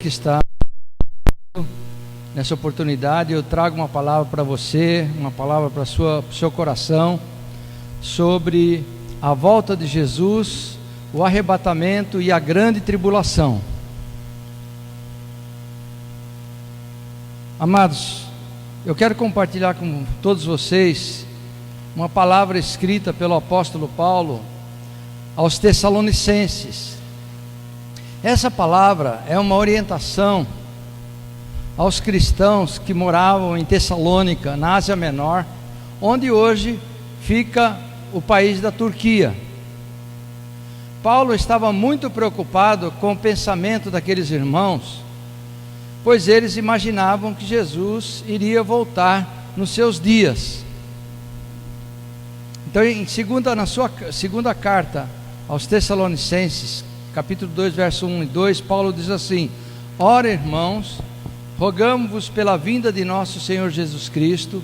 Que está nessa oportunidade, eu trago uma palavra para você, uma palavra para o seu coração, sobre a volta de Jesus, o arrebatamento e a grande tribulação. Amados, eu quero compartilhar com todos vocês uma palavra escrita pelo apóstolo Paulo aos Tessalonicenses. Essa palavra é uma orientação aos cristãos que moravam em Tessalônica, na Ásia Menor, onde hoje fica o país da Turquia. Paulo estava muito preocupado com o pensamento daqueles irmãos, pois eles imaginavam que Jesus iria voltar nos seus dias. Então, na sua segunda carta aos Tessalonicenses, capítulo 2, verso 1 e 2, Paulo diz assim: Ora, irmãos, rogamo-vos pela vinda de nosso Senhor Jesus Cristo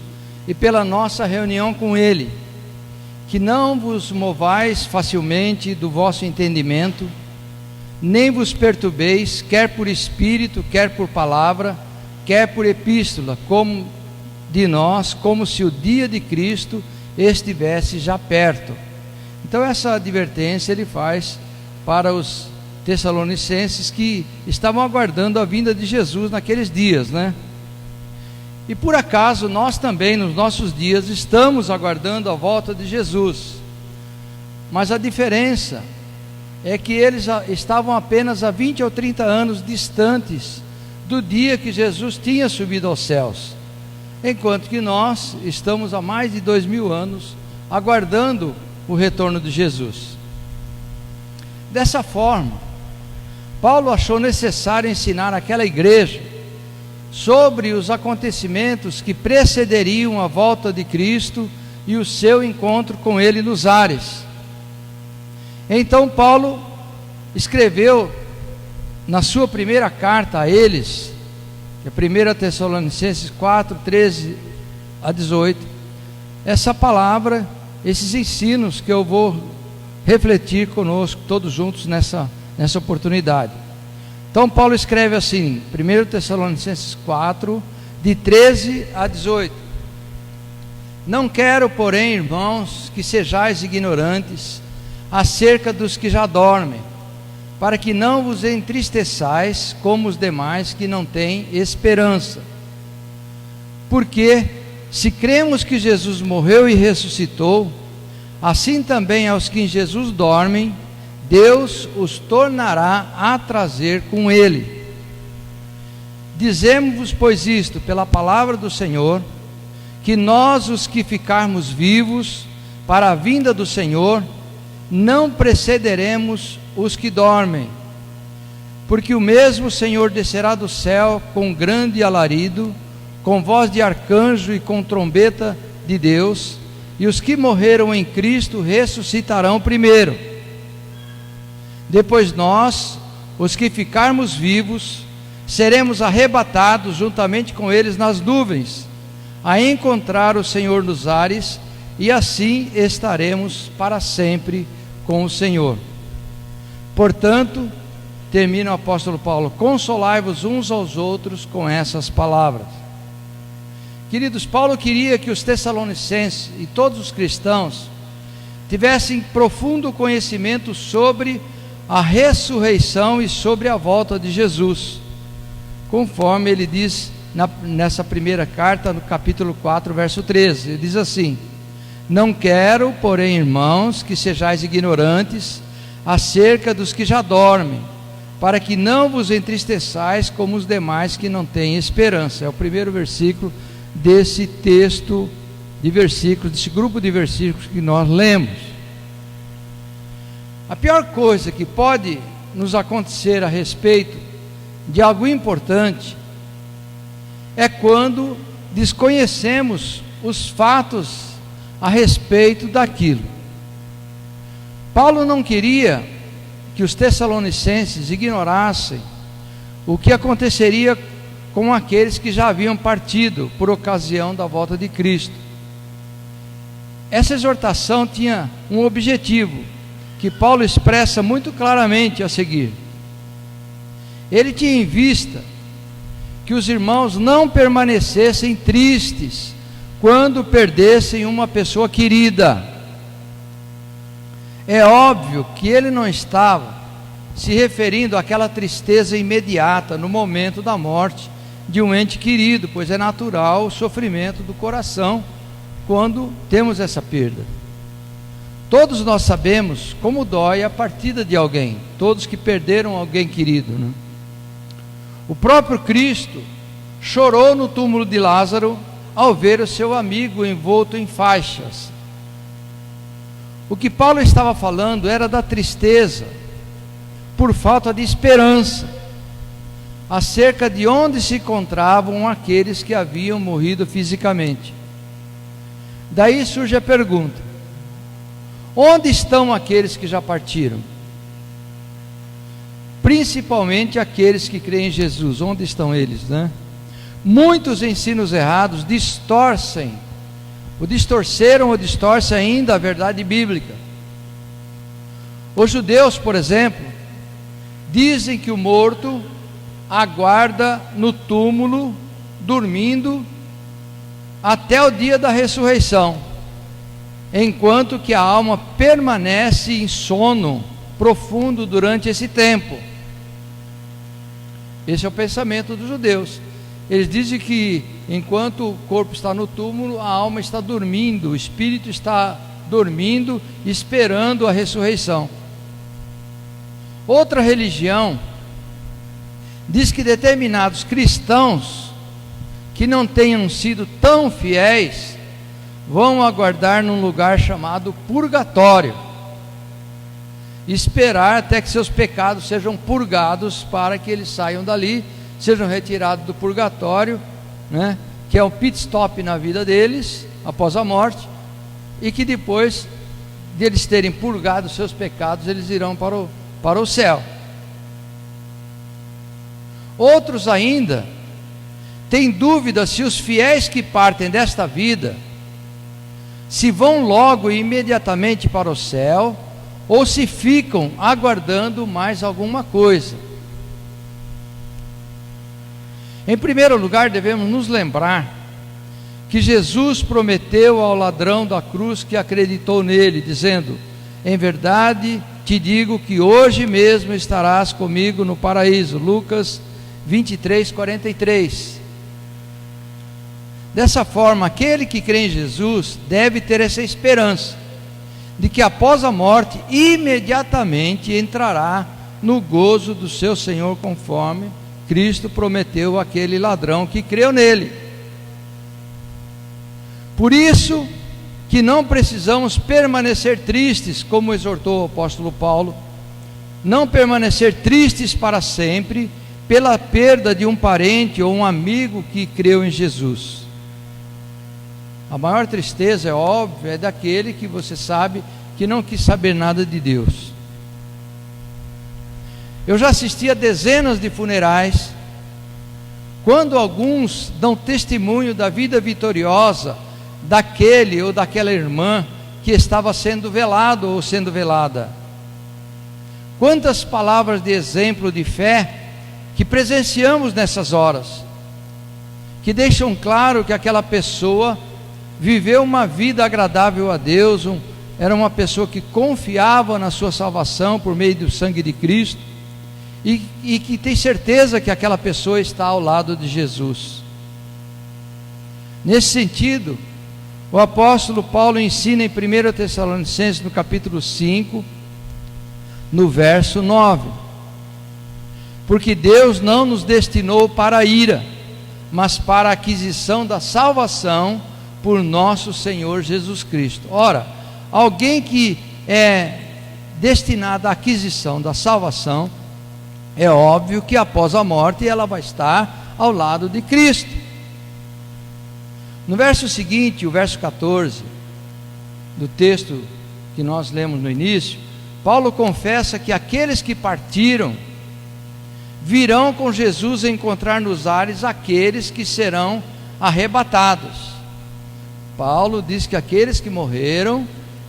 e pela nossa reunião com Ele, que não vos movais facilmente do vosso entendimento, nem vos perturbeis, quer por espírito, quer por palavra, quer por epístola, como de nós, como se o dia de Cristo estivesse já perto. Então essa advertência ele faz para os tessalonicenses que estavam aguardando a vinda de Jesus naqueles dias, né? E por acaso nós também nos nossos dias estamos aguardando a volta de Jesus, mas a diferença é que eles estavam apenas a 20 ou 30 anos distantes do dia que Jesus tinha subido aos céus, enquanto que nós estamos há mais de 2000 anos aguardando o retorno de Jesus. Dessa forma, Paulo achou necessário ensinar àquela igreja sobre os acontecimentos que precederiam a volta de Cristo e o seu encontro com Ele nos ares. Então Paulo escreveu na sua primeira carta a eles, que é 1 Tessalonicenses 4, 13 a 18, essa palavra, esses ensinos que eu vou refletir conosco, todos juntos nessa oportunidade. Então Paulo escreve assim, 1 Tessalonicenses 4, de 13 a 18: Não quero, porém, irmãos, que sejais ignorantes acerca dos que já dormem, para que não vos entristeçais como os demais que não têm esperança. Porque se cremos que Jesus morreu e ressuscitou, assim também aos que em Jesus dormem, Deus os tornará a trazer com Ele. Dizemos-vos, pois, isto pela palavra do Senhor, que nós, os que ficarmos vivos para a vinda do Senhor, não precederemos os que dormem. Porque o mesmo Senhor descerá do céu com grande alarido, com voz de arcanjo e com trombeta de Deus, e os que morreram em Cristo ressuscitarão primeiro. Depois nós, os que ficarmos vivos, seremos arrebatados juntamente com eles nas nuvens, a encontrar o Senhor nos ares, e assim estaremos para sempre com o Senhor. Portanto, termina o apóstolo Paulo: consolai-vos uns aos outros com essas palavras. Queridos, Paulo queria que os tessalonicenses e todos os cristãos tivessem profundo conhecimento sobre a ressurreição e sobre a volta de Jesus, conforme ele diz nessa primeira carta, no capítulo 4, verso 13, ele diz assim: Não quero, porém, irmãos, que sejais ignorantes acerca dos que já dormem, para que não vos entristeçais como os demais que não têm esperança. É o primeiro versículo desse texto de versículos, desse grupo de versículos que nós lemos. A pior coisa que pode nos acontecer a respeito de algo importante é quando desconhecemos os fatos a respeito daquilo. Paulo não queria que os tessalonicenses ignorassem o que aconteceria com aqueles que já haviam partido por ocasião da volta de Cristo. Essa exortação tinha um objetivo que Paulo expressa muito claramente a seguir: Ele tinha em vista que os irmãos não permanecessem tristes quando perdessem uma pessoa querida. É óbvio que ele não estava se referindo àquela tristeza imediata no momento da morte de um ente querido, pois é natural o sofrimento do coração quando temos essa perda. Todos nós sabemos como dói a partida de alguém, todos que perderam alguém querido, né? O próprio Cristo chorou no túmulo de Lázaro ao ver o seu amigo envolto em faixas. O que Paulo estava falando era da tristeza por falta de esperança acerca de onde se encontravam aqueles que haviam morrido fisicamente. Daí surge a pergunta: onde estão aqueles que já partiram? Principalmente aqueles que creem em Jesus, onde estão eles, né? Muitos ensinos errados distorceram ou distorcem ainda a verdade bíblica. Os judeus, por exemplo, dizem que o morto aguarda no túmulo, dormindo, até o dia da ressurreição, enquanto que a alma permanece em sono profundo durante esse tempo. Esse é o pensamento dos judeus. Eles dizem que enquanto o corpo está no túmulo, a alma está dormindo, o espírito está dormindo, esperando a ressurreição. Outra religião diz que determinados cristãos que não tenham sido tão fiéis vão aguardar num lugar chamado purgatório, esperar até que seus pecados sejam purgados para que eles saiam dali, sejam retirados do purgatório, né, que é um pit stop na vida deles após a morte, e que depois de eles terem purgado seus pecados, eles irão para o céu. Outros ainda têm dúvida se os fiéis que partem desta vida se vão logo e imediatamente para o céu, ou se ficam aguardando mais alguma coisa. Em primeiro lugar, devemos nos lembrar que Jesus prometeu ao ladrão da cruz que acreditou nele, dizendo: em verdade te digo que hoje mesmo estarás comigo no paraíso. Lucas 23:43. Dessa forma, aquele que crê em Jesus deve ter essa esperança de que após a morte imediatamente entrará no gozo do seu Senhor, conforme Cristo prometeu àquele ladrão que creu nele. Por isso que não precisamos permanecer tristes, como exortou o apóstolo Paulo, não permanecer tristes para sempre pela perda de um parente ou um amigo que creu em Jesus. A maior tristeza, é óbvio, é daquele que você sabe que não quis saber nada de Deus. Eu já assisti a dezenas de funerais, quando alguns dão testemunho da vida vitoriosa daquele ou daquela irmã que estava sendo velado ou sendo velada. Quantas palavras de exemplo de fé que presenciamos nessas horas, que deixam claro que aquela pessoa viveu uma vida agradável a Deus, era uma pessoa que confiava na sua salvação por meio do sangue de Cristo, e que tem certeza que aquela pessoa está ao lado de Jesus. Nesse sentido, o apóstolo Paulo ensina em 1 Tessalonicenses, no capítulo 5, no verso 9: porque Deus não nos destinou para a ira, mas para a aquisição da salvação por nosso Senhor Jesus Cristo. Ora, alguém que é destinado à aquisição da salvação, é óbvio que após a morte ela vai estar ao lado de Cristo. No verso seguinte, o verso 14 do texto que nós lemos no início, Paulo confessa que aqueles que partiram virão com Jesus encontrar nos ares aqueles que serão arrebatados. Paulo diz que aqueles que morreram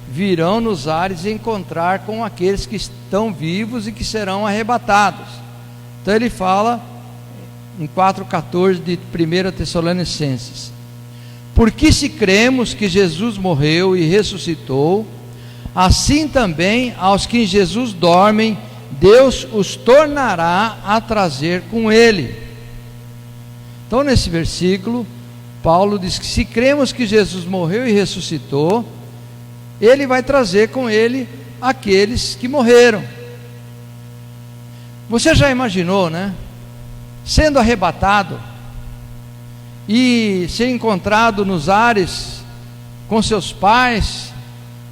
virão nos ares encontrar com aqueles que estão vivos e que serão arrebatados. Então ele fala em 4,14 de 1 Tessalonicenses: porque se cremos que Jesus morreu e ressuscitou, assim também aos que em Jesus dormem, Deus os tornará a trazer com ele. Então nesse versículo, Paulo diz que se cremos que Jesus morreu e ressuscitou, ele vai trazer com ele aqueles que morreram. Você já imaginou, né? Sendo arrebatado e ser encontrado nos ares com seus pais,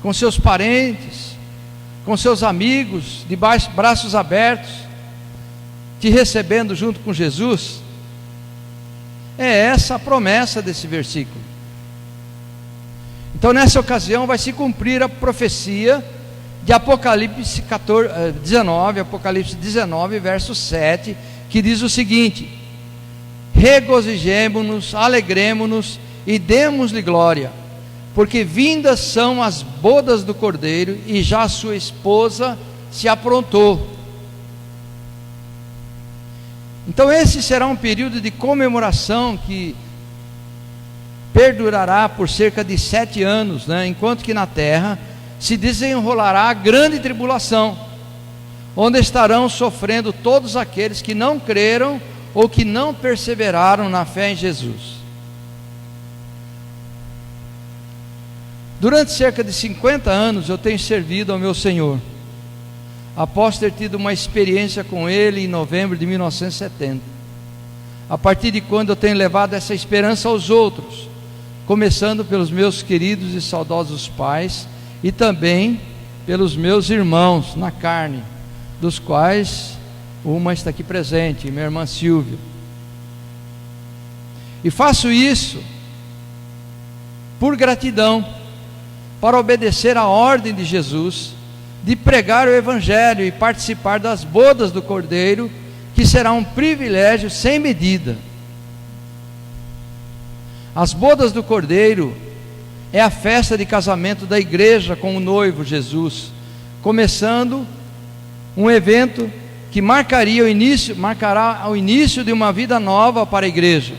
com seus parentes, com seus amigos, de braços abertos, te recebendo junto com Jesus. É essa a promessa desse versículo. Então nessa ocasião vai se cumprir a profecia de Apocalipse 19, Apocalipse 19, verso 7, que diz o seguinte: regozijemo-nos, alegremo-nos e demos-lhe glória, porque vindas são as bodas do Cordeiro, e já a sua esposa se aprontou. Então esse será um período de comemoração que perdurará por cerca de 7 anos, né? Enquanto que na terra se desenrolará a grande tribulação, onde estarão sofrendo todos aqueles que não creram ou que não perseveraram na fé em Jesus. Durante cerca de 50 anos eu tenho servido ao meu Senhor, após ter tido uma experiência com Ele em novembro de 1970, a partir de quando eu tenho levado essa esperança aos outros, começando pelos meus queridos e saudosos pais, e também pelos meus irmãos na carne, dos quais uma está aqui presente, minha irmã Silvia. E faço isso por gratidão, para obedecer à ordem de Jesus, de pregar o Evangelho e participar das bodas do Cordeiro, que será um privilégio sem medida. As bodas do Cordeiro é a festa de casamento da igreja com o noivo Jesus, começando um evento que marcará o início de uma vida nova para a igreja,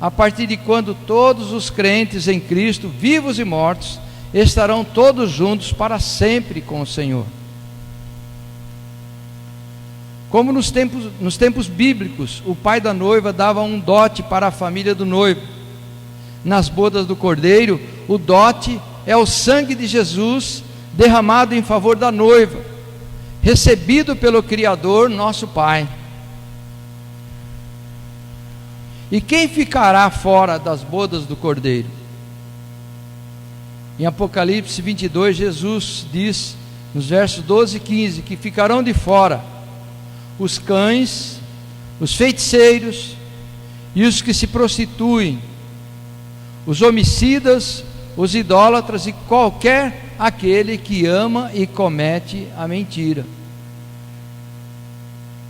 a partir de quando todos os crentes em Cristo, vivos e mortos, estarão todos juntos para sempre com o Senhor. Como nos tempos bíblicos, o pai da noiva dava um dote para a família do noivo. Nas bodas do Cordeiro, o dote é o sangue de Jesus derramado em favor da noiva, recebido pelo Criador, nosso Pai. E quem ficará fora das bodas do Cordeiro? Em Apocalipse 22, Jesus diz, nos versos 12 e 15, que ficarão de fora os cães, os feiticeiros e os que se prostituem, os homicidas, os idólatras e qualquer aquele que ama e comete a mentira.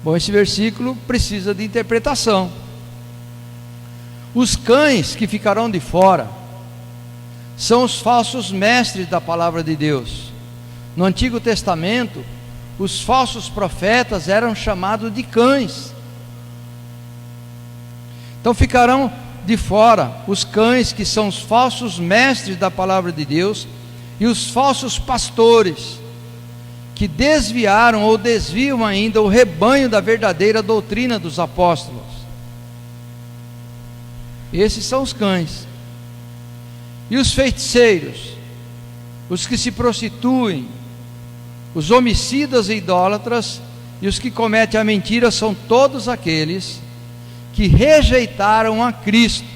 Bom, esse versículo precisa de interpretação. Os cães que ficarão de fora são os falsos mestres da palavra de Deus. No Antigo Testamento, os falsos profetas eram chamados de cães. Então ficarão de fora os cães, que são os falsos mestres da palavra de Deus, e os falsos pastores, que desviaram ou desviam ainda o rebanho da verdadeira doutrina dos apóstolos. Esses são os cães. E os feiticeiros, os que se prostituem, os homicidas e idólatras e os que cometem a mentira, são todos aqueles que rejeitaram a Cristo,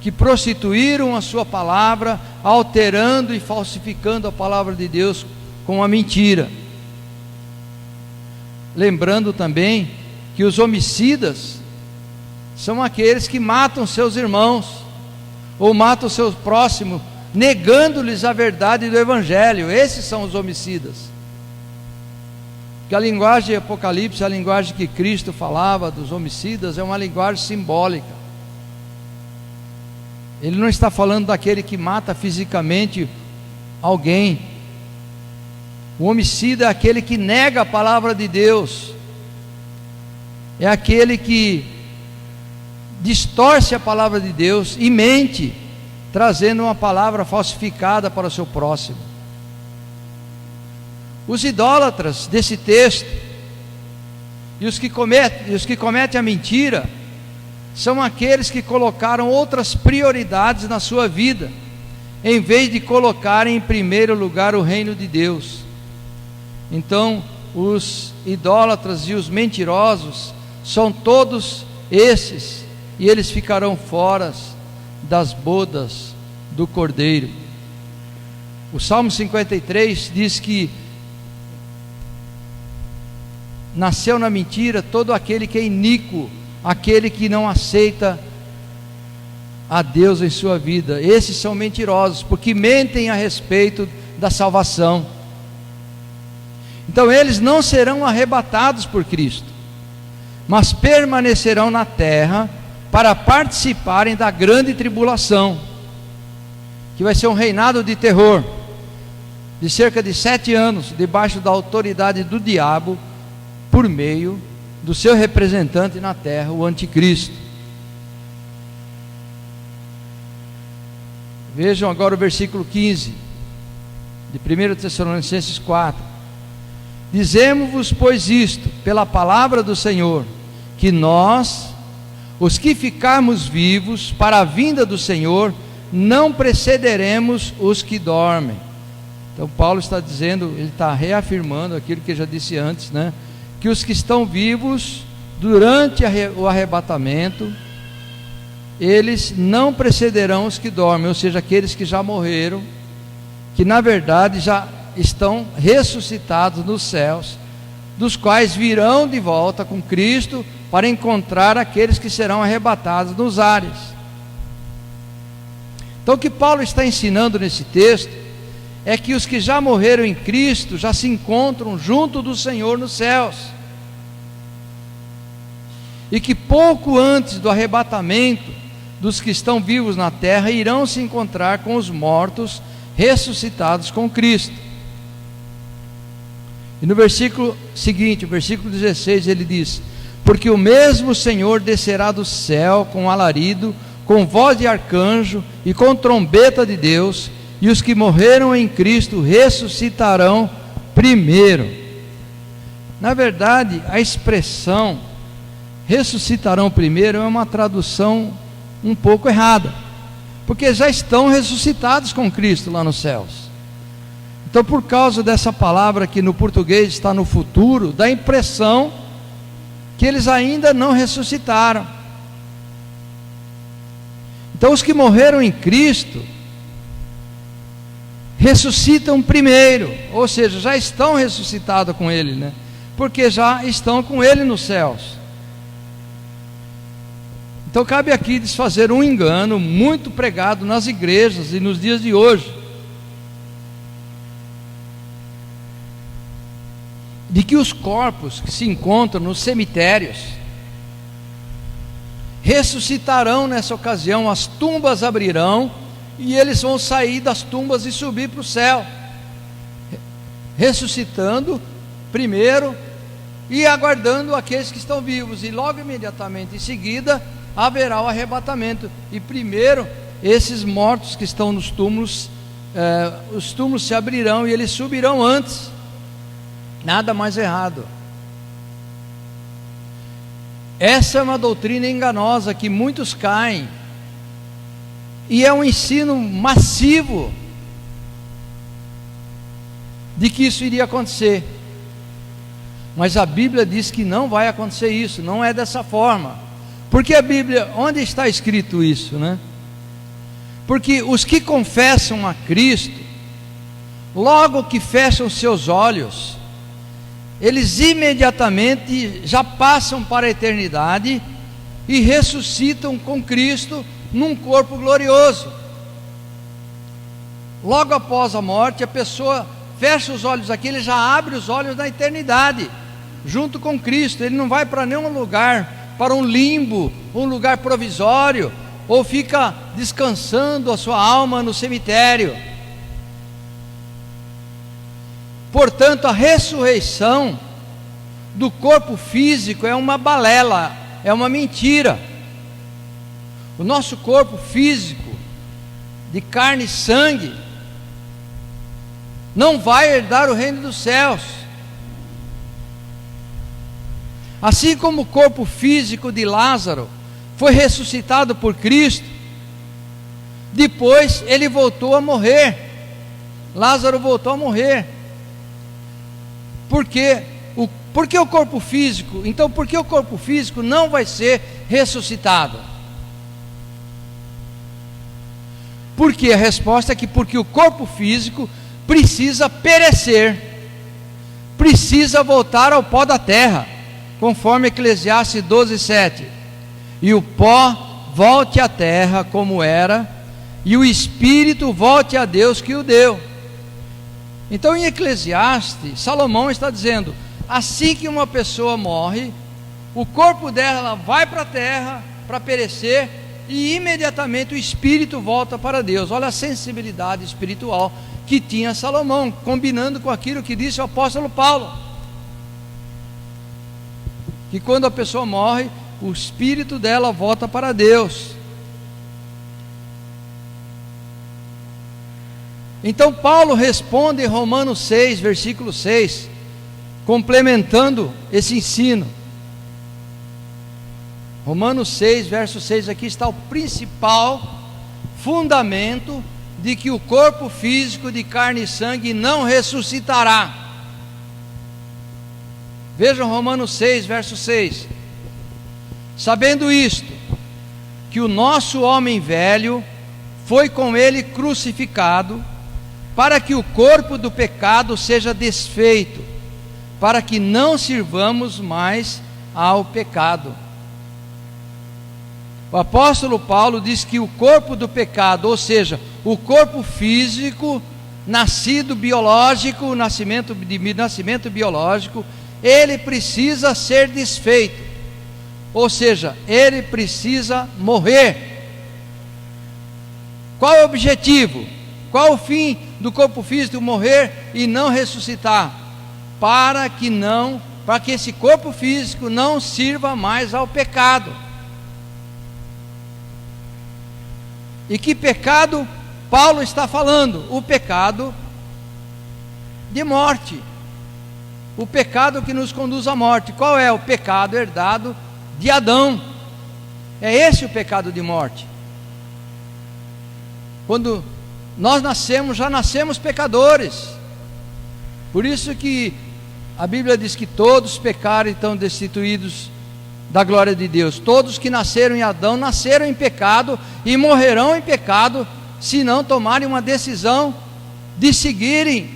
que prostituíram a sua palavra, alterando e falsificando a palavra de Deus com a mentira. Lembrando também que os homicidas são aqueles que matam seus irmãos ou matam seu próximo, negando-lhes a verdade do Evangelho. Esses são os homicidas. Que a linguagem de Apocalipse, a linguagem que Cristo falava dos homicidas, é uma linguagem simbólica. Ele não está falando daquele que mata fisicamente alguém. O homicida é aquele que nega a palavra de Deus, é aquele que distorce a palavra de Deus e mente, trazendo uma palavra falsificada para o seu próximo. Os idólatras desse texto e os que cometem a mentira são aqueles que colocaram outras prioridades na sua vida, em vez de colocarem em primeiro lugar o reino de Deus. Então, os idólatras e os mentirosos são todos esses, e eles ficarão fora das bodas do Cordeiro. O Salmo 53 diz que nasceu na mentira todo aquele que é iníquo, aquele que não aceita a Deus em sua vida. Esses são mentirosos, porque mentem a respeito da salvação. Então eles não serão arrebatados por Cristo, mas permanecerão na terra para participarem da grande tribulação, que vai ser um reinado de terror, de cerca de 7 anos, debaixo da autoridade do diabo, por meio do seu representante na terra, o anticristo. Vejam agora o versículo 15 de 1 Tessalonicenses 4. Dizemos-vos, pois, isto, pela palavra do Senhor, que nós, os que ficarmos vivos para a vinda do Senhor, não precederemos os que dormem. Então Paulo está dizendo, ele está reafirmando aquilo que eu já disse antes, né? Que os que estão vivos durante o arrebatamento, eles não precederão os que dormem, ou seja, aqueles que já morreram, que na verdade já estão ressuscitados nos céus, dos quais virão de volta com Cristo para encontrar aqueles que serão arrebatados nos ares. Então o que Paulo está ensinando nesse texto é que os que já morreram em Cristo já se encontram junto do Senhor nos céus, e que pouco antes do arrebatamento dos que estão vivos na terra irão se encontrar com os mortos ressuscitados com Cristo. E no versículo seguinte, o versículo 16, ele diz: porque o mesmo Senhor descerá do céu com alarido, com voz de arcanjo e com trombeta de Deus, e os que morreram em Cristo ressuscitarão primeiro. Na verdade, a expressão ressuscitarão primeiro é uma tradução um pouco errada, porque já estão ressuscitados com Cristo lá nos céus. Então, por causa dessa palavra que no português está no futuro, dá a impressão que eles ainda não ressuscitaram. Então, os que morreram em Cristo ressuscitam primeiro, ou seja, já estão ressuscitados com Ele, né? Porque já estão com Ele nos céus. Então cabe aqui desfazer um engano muito pregado nas igrejas e nos dias de hoje, de que os corpos que se encontram nos cemitérios ressuscitarão nessa ocasião, as tumbas abrirão e eles vão sair das tumbas e subir para o céu, ressuscitando primeiro e aguardando aqueles que estão vivos, e logo imediatamente em seguida haverá o arrebatamento, e primeiro esses mortos que estão nos túmulos, os túmulos se abrirão e eles subirão antes. Nada mais errado. Essa é uma doutrina enganosa que muitos caem, e é um ensino massivo de que isso iria acontecer, mas a Bíblia diz que não vai acontecer isso, não é dessa forma. Porque a Bíblia, onde está escrito isso, né? Porque os que confessam a Cristo, logo que fecham seus olhos, eles imediatamente já passam para a eternidade e ressuscitam com Cristo num corpo glorioso. Logo após a morte, a pessoa fecha os olhos aqui, ele já abre os olhos na eternidade, junto com Cristo. Ele não vai para nenhum lugar, para um limbo, um lugar provisório, ou fica descansando a sua alma no cemitério. Portanto, a ressurreição do corpo físico é uma balela, é uma mentira. O nosso corpo físico, de carne e sangue, não vai herdar o reino dos céus. Assim como o corpo físico de Lázaro foi ressuscitado por Cristo, depois ele voltou a morrer. Lázaro voltou a morrer. Por quê? Por que o corpo físico? Então, por que o corpo físico não vai ser ressuscitado? Porque a resposta é que porque o corpo físico precisa perecer, precisa voltar ao pó da terra, conforme Eclesiastes 12:7. E o pó volte à terra como era, e o espírito volte a Deus que o deu. Então, em Eclesiastes, Salomão está dizendo: assim que uma pessoa morre, o corpo dela vai para a terra para perecer, e imediatamente o espírito volta para Deus. Olha a sensibilidade espiritual que tinha Salomão, combinando com aquilo que disse o apóstolo Paulo, que quando a pessoa morre, o espírito dela volta para Deus. Então Paulo responde em Romanos 6, versículo 6, complementando esse ensino. Romanos 6, verso 6, aqui está o principal fundamento de que o corpo físico de carne e sangue não ressuscitará. Vejam Romanos 6, verso 6. Sabendo isto, que o nosso homem velho foi com ele crucificado, para que o corpo do pecado seja desfeito, para que não sirvamos mais ao pecado. O apóstolo Paulo diz que o corpo do pecado, ou seja, o corpo físico, nascido biológico, nascimento biológico, ele precisa ser desfeito, ou seja, ele precisa morrer. Qual é o objetivo? Qual o fim do corpo físico morrer e não ressuscitar? Para que esse corpo físico não sirva mais ao pecado. E que pecado Paulo está falando? O pecado de morte, o pecado que nos conduz à morte. Qual é? O pecado herdado de Adão. É esse o pecado de morte. Quando nós nascemos, já nascemos pecadores. Por isso que a Bíblia diz que todos pecaram e estão destituídos da glória de Deus. Todos que nasceram em Adão, nasceram em pecado e morrerão em pecado, se não tomarem uma decisão de seguirem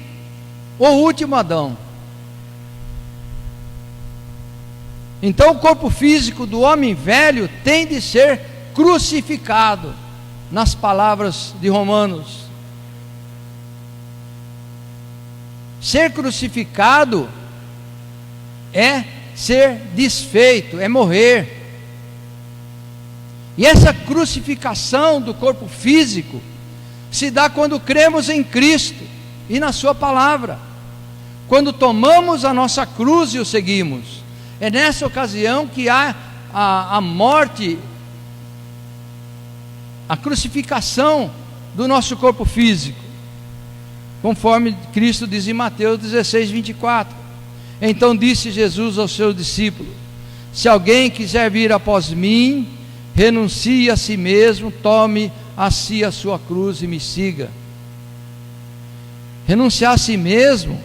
o último Adão. Então o corpo físico do homem velho tem de ser crucificado, nas palavras de Romanos. Ser crucificado é ser desfeito, é morrer. E essa crucificação do corpo físico se dá quando cremos em Cristo e na sua palavra, quando tomamos a nossa cruz e o seguimos. É nessa ocasião que há a morte, a crucificação do nosso corpo físico, conforme Cristo diz em Mateus 16, 24. Então disse Jesus aos seus discípulos: se alguém quiser vir após mim, renuncie a si mesmo, tome a si a sua cruz e me siga. Renunciar a si mesmo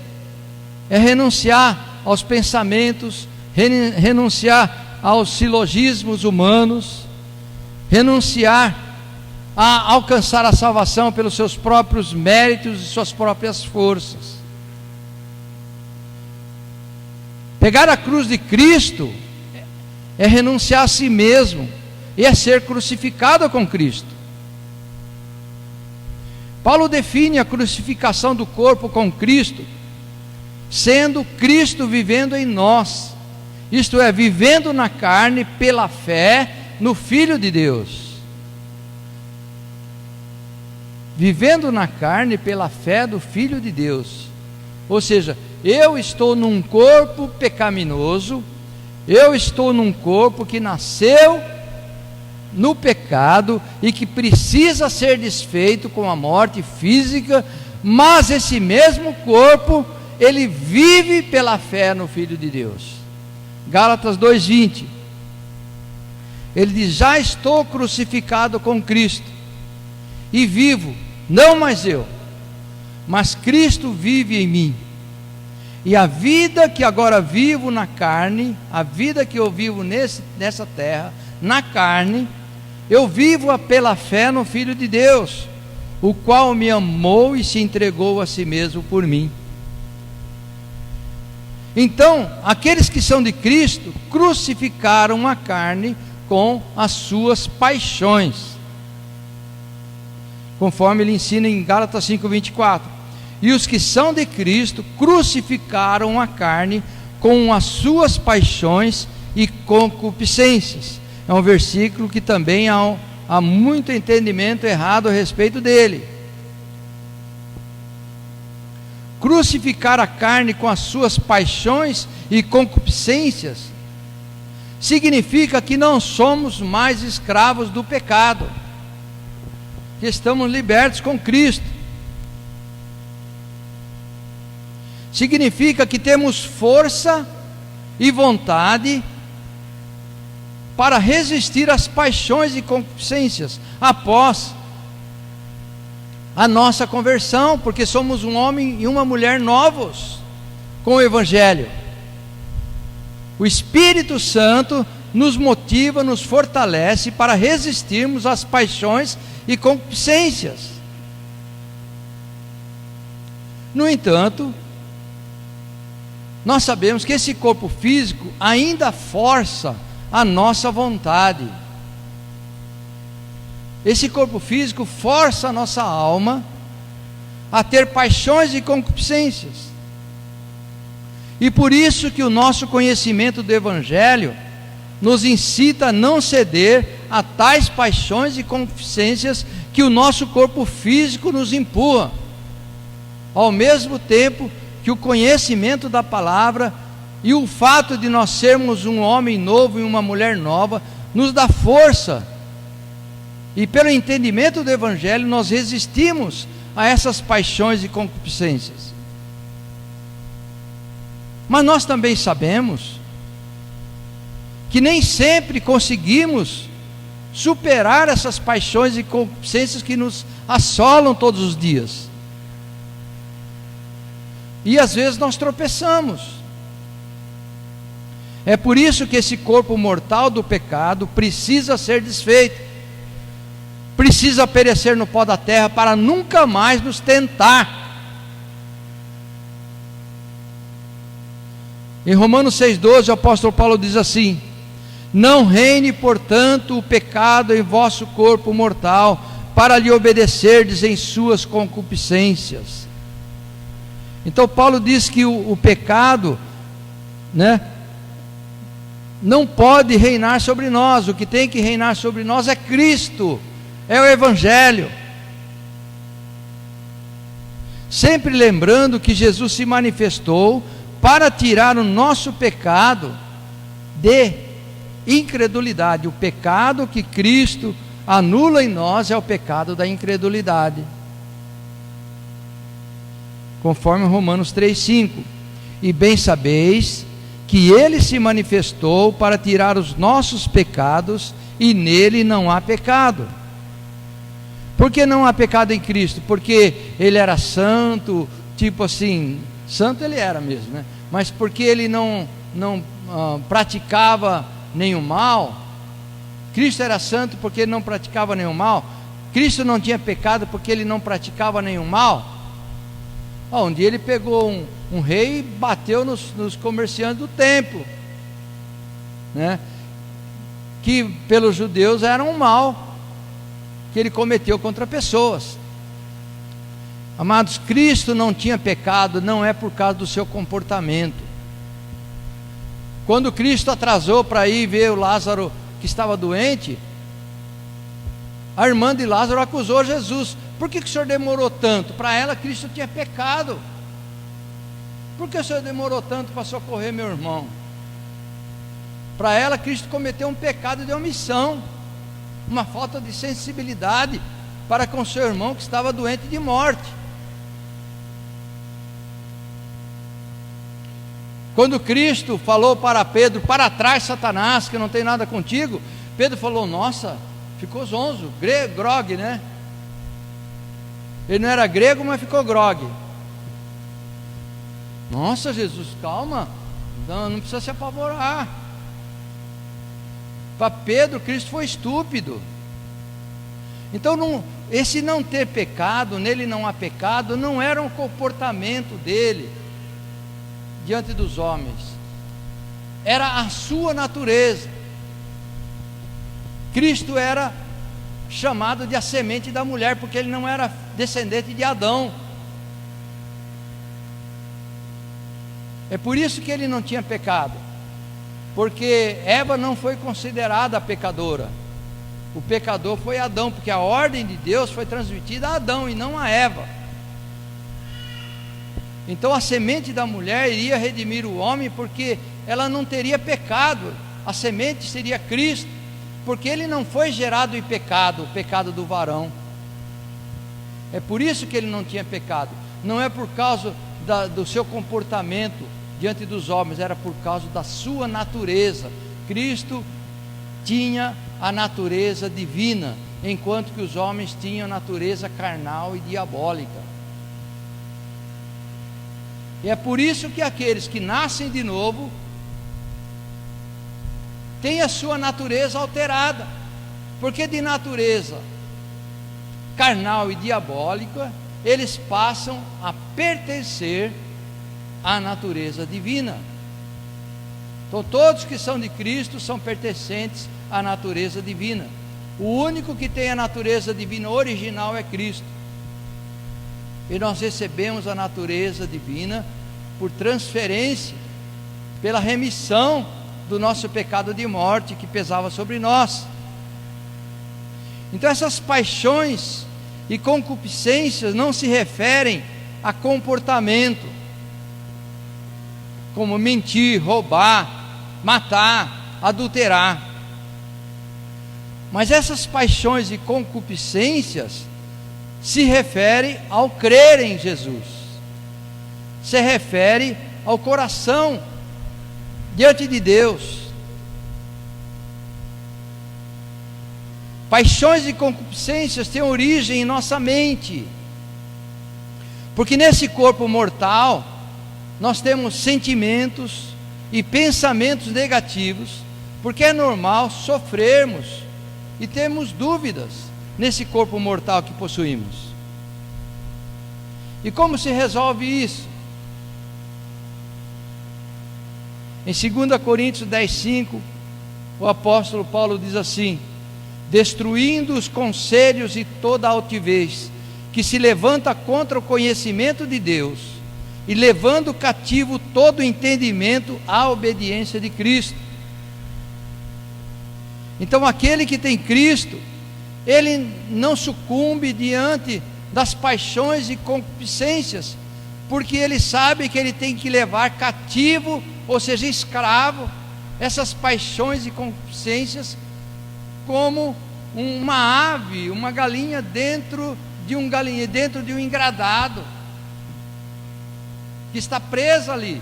é renunciar aos pensamentos, renunciar aos silogismos humanos, renunciar a alcançar a salvação pelos seus próprios méritos e suas próprias forças. Pegar a cruz de Cristo é renunciar a si mesmo e é ser crucificado com Cristo. Paulo define a crucificação do corpo com Cristo sendo Cristo vivendo em nós, isto é, vivendo na carne pela fé no Filho de Deus. Vivendo na carne pela fé do Filho de Deus, ou seja, eu estou num corpo pecaminoso, eu estou num corpo que nasceu no pecado e que precisa ser desfeito com a morte física, mas esse mesmo corpo, ele vive pela fé no Filho de Deus. Gálatas 2:20, ele diz: já estou crucificado com Cristo, e vivo, não mais eu, mas Cristo vive em mim. E a vida que agora vivo na carne, a vida que eu vivo nessa terra, na carne, eu vivo pela fé no Filho de Deus, o qual me amou e se entregou a si mesmo por mim. Então, aqueles que são de Cristo crucificaram a carne com as suas paixões, conforme ele ensina em Gálatas 5:24. E os que são de Cristo crucificaram a carne com as suas paixões e concupiscências. É um versículo que também há muito entendimento errado a respeito dele. Crucificar a carne com as suas paixões e concupiscências significa que não somos mais escravos do pecado, que estamos libertos com Cristo. Significa que temos força e vontade para resistir às paixões e concupiscências após a nossa conversão, porque somos um homem e uma mulher novos com o Evangelho. O Espírito Santo nos motiva, nos fortalece para resistirmos às paixões e concupiscências. No entanto, nós sabemos que esse corpo físico ainda força a nossa vontade. Esse corpo físico força a nossa alma a ter paixões e concupiscências. E por isso que o nosso conhecimento do Evangelho nos incita a não ceder a tais paixões e concupiscências que o nosso corpo físico nos empurra, ao mesmo tempo que o conhecimento da palavra e o fato de nós sermos um homem novo e uma mulher nova nos dá força, e pelo entendimento do Evangelho nós resistimos a essas paixões e concupiscências. Mas nós também sabemos que nem sempre conseguimos superar essas paixões e concupiscências que nos assolam todos os dias, e às vezes nós tropeçamos. É por isso que esse corpo mortal do pecado precisa ser desfeito, precisa perecer no pó da terra para nunca mais nos tentar. Em Romanos 6,12 o apóstolo Paulo diz assim: não reine portanto o pecado em vosso corpo mortal, para lhe obedecerdes em suas concupiscências. Então Paulo diz que o pecado, não pode reinar sobre nós. O que tem que reinar sobre nós é Cristo, é o Evangelho. Sempre lembrando que Jesus se manifestou para tirar o nosso pecado de incredulidade. O pecado que Cristo anula em nós é o pecado da incredulidade, conforme Romanos 3,5. E bem sabeis que Ele se manifestou para tirar os nossos pecados, e nele não há pecado. Por que não há pecado em Cristo? Porque Ele era santo, tipo assim, santo Ele era mesmo, mas porque Ele não praticava nenhum mal. Cristo era santo porque Ele não praticava nenhum mal. Cristo não tinha pecado porque Ele não praticava nenhum mal. Um dia Ele pegou um rei e bateu nos comerciantes do templo, que pelos judeus era um mal que Ele cometeu contra pessoas. Amados, Cristo não tinha pecado, não é por causa do seu comportamento. Quando Cristo atrasou para ir ver o Lázaro que estava doente, a irmã de Lázaro acusou Jesus: por que o senhor demorou tanto? Para ela, Cristo tinha pecado. por que o Senhor demorou tanto para socorrer meu irmão? Para ela, Cristo cometeu um pecado de omissão, uma falta de sensibilidade para com seu irmão que estava doente de morte. Quando Cristo falou para Pedro: para trás, Satanás, que não tem nada contigo, Pedro falou: nossa, ficou zonzo, grogue, né? Ele não era grego, mas ficou grogue. Nossa, Jesus, calma, não precisa se apavorar. Para Pedro, Cristo foi estúpido. Então, esse não ter pecado, nele não há pecado, não era um comportamento dele diante dos homens, era a sua natureza. Cristo era chamado de a semente da mulher, porque ele não era descendente de Adão. É por isso que ele não tinha pecado, porque Eva não foi considerada a pecadora. O pecador foi Adão, porque a ordem de Deus foi transmitida a Adão e não a Eva. Então a semente da mulher iria redimir o homem, porque ela não teria pecado. A semente seria Cristo, porque ele não foi gerado em pecado, o pecado do varão. É por isso que ele não tinha pecado. Não é por causa do seu comportamento diante dos homens, era por causa da sua natureza. Cristo tinha a natureza divina, enquanto que os homens tinham a natureza carnal e diabólica. E é por isso que aqueles que nascem de novo têm a sua natureza alterada, porque de natureza carnal e diabólica eles passam a pertencer à natureza divina. Então todos que são de Cristo são pertencentes à natureza divina. O único que tem a natureza divina original é Cristo. E nós recebemos a natureza divina por transferência, pela remissão do nosso pecado de morte que pesava sobre nós. Então essas paixões e concupiscências não se referem a comportamento, como mentir, roubar, matar, adulterar. Mas essas paixões e concupiscências se refere ao crer em Jesus, se refere ao coração diante de Deus. Paixões e concupiscências têm origem em nossa mente, porque nesse corpo mortal nós temos sentimentos e pensamentos negativos, porque é normal sofrermos e termos dúvidas nesse corpo mortal que possuímos. E como se resolve isso? Em 2 Coríntios 10:5, o apóstolo Paulo diz assim: destruindo os conselhos e toda a altivez que se levanta contra o conhecimento de Deus, e levando cativo todo o entendimento à obediência de Cristo. Então aquele que tem Cristo, ele não sucumbe diante das paixões e concupiscências, porque ele sabe que ele tem que levar cativo, ou seja, escravo, essas paixões e concupiscências, como uma ave, uma galinha dentro de um galinheiro, dentro de um engradado, que está presa ali.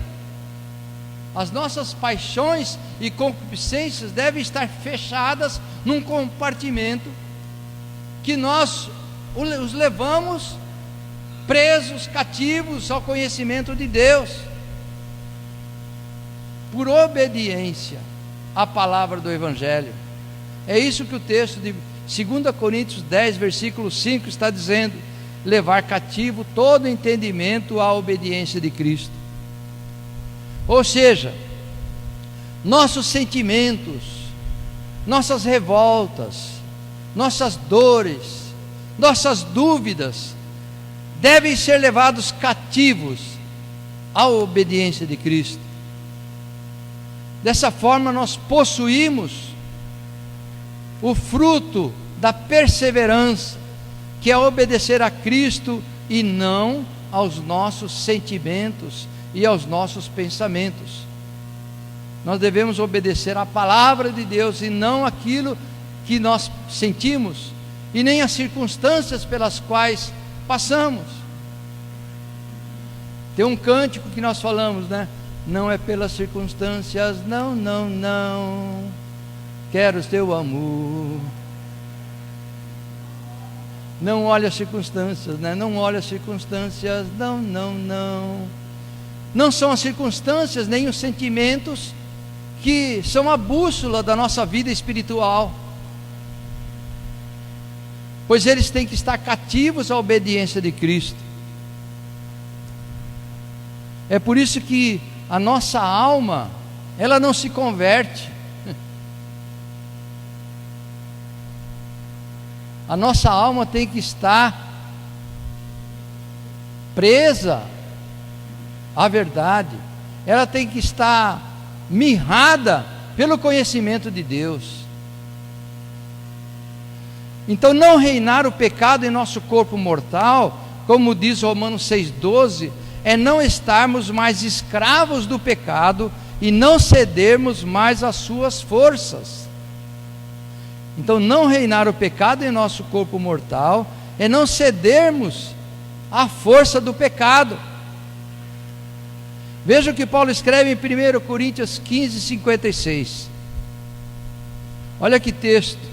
As nossas paixões e concupiscências devem estar fechadas num compartimento que nós os levamos presos, cativos ao conhecimento de Deus, por obediência à palavra do Evangelho. É isso que o texto de 2 Coríntios 10, versículo 5 está dizendo: levar cativo todo entendimento à obediência de Cristo. Ou seja, nossos sentimentos, nossas revoltas, nossas dores, nossas dúvidas devem ser levados cativos à obediência de Cristo. Dessa forma nós possuímos o fruto da perseverança, que é obedecer a Cristo e não aos nossos sentimentos e aos nossos pensamentos. Nós devemos obedecer à palavra de Deus e não aquilo que nós sentimos e nem as circunstâncias pelas quais passamos. Tem um cântico que nós falamos, né? Não é pelas circunstâncias, não, não, não, quero o teu amor. Não olha as circunstâncias, né? Não olha as circunstâncias, não, não, não. Não são as circunstâncias nem os sentimentos que são a bússola da nossa vida espiritual, pois eles têm que estar cativos à obediência de Cristo. É por isso que a nossa alma, ela não se converte. A nossa alma tem que estar presa à verdade, ela tem que estar mirrada pelo conhecimento de Deus. Então, não reinar o pecado em nosso corpo mortal, como diz Romanos 6,12, é não estarmos mais escravos do pecado e não cedermos mais às suas forças. Então, não reinar o pecado em nosso corpo mortal é não cedermos à força do pecado. Veja o que Paulo escreve em 1 Coríntios 15:56. Olha que texto.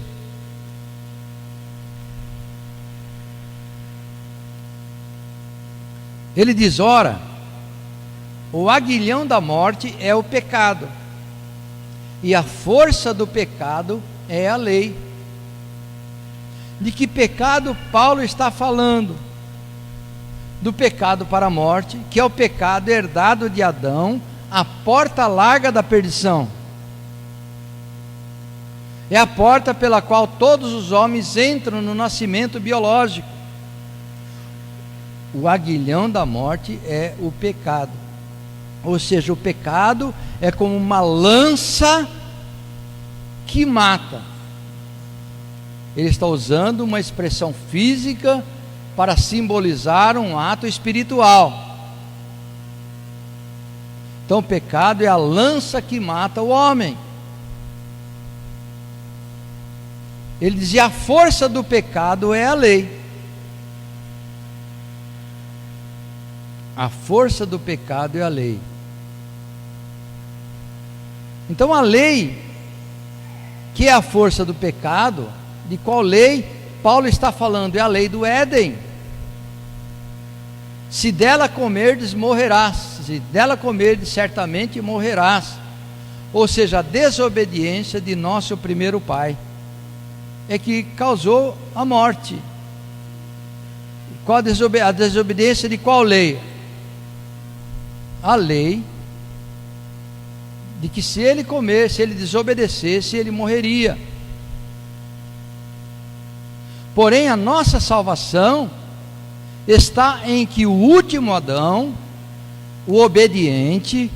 Ele diz: ora, o aguilhão da morte é o pecado, e a força do pecado é a lei. De que pecado Paulo está falando? Do pecado para a morte, que é o pecado herdado de Adão, a porta larga da perdição. É a porta pela qual todos os homens entram no nascimento biológico. O aguilhão da morte é o pecado. Ou seja, o pecado é como uma lança que mata. Ele está usando uma expressão física para simbolizar um ato espiritual. Então o pecado é a lança que mata o homem. Ele dizia: a força do pecado é a lei. A força do pecado é a lei. Então a lei, que é a força do pecado, de qual lei Paulo está falando? É a lei do Éden. Se dela comerdes, morrerás. Se dela comerdes, certamente morrerás. Ou seja, a desobediência de nosso primeiro pai é que causou a morte. Qual a desobediência de qual lei? A lei de que se ele comesse, se ele desobedecesse, ele morreria. Porém, a nossa salvação está em que o último Adão, o obediente,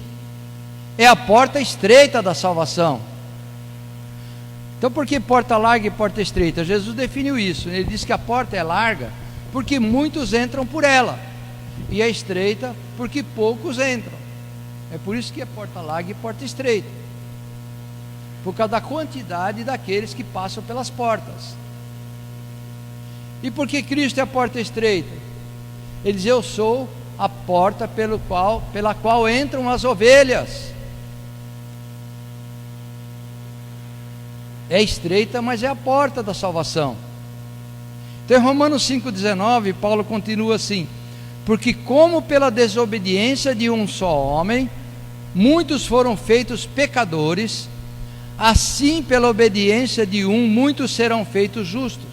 é a porta estreita da salvação. Então, por que porta larga e porta estreita? Jesus definiu isso. Ele disse que a porta é larga porque muitos entram por ela, e é estreita porque poucos entram. É por isso que é porta larga e porta estreita, por causa da quantidade daqueles que passam pelas portas. E por que Cristo é a porta estreita? Ele diz: eu sou a porta pela qual entram as ovelhas. É estreita, mas é a porta da salvação. Então, em Romanos 5,19, Paulo continua assim: porque como pela desobediência de um só homem, muitos foram feitos pecadores, assim pela obediência de um, muitos serão feitos justos.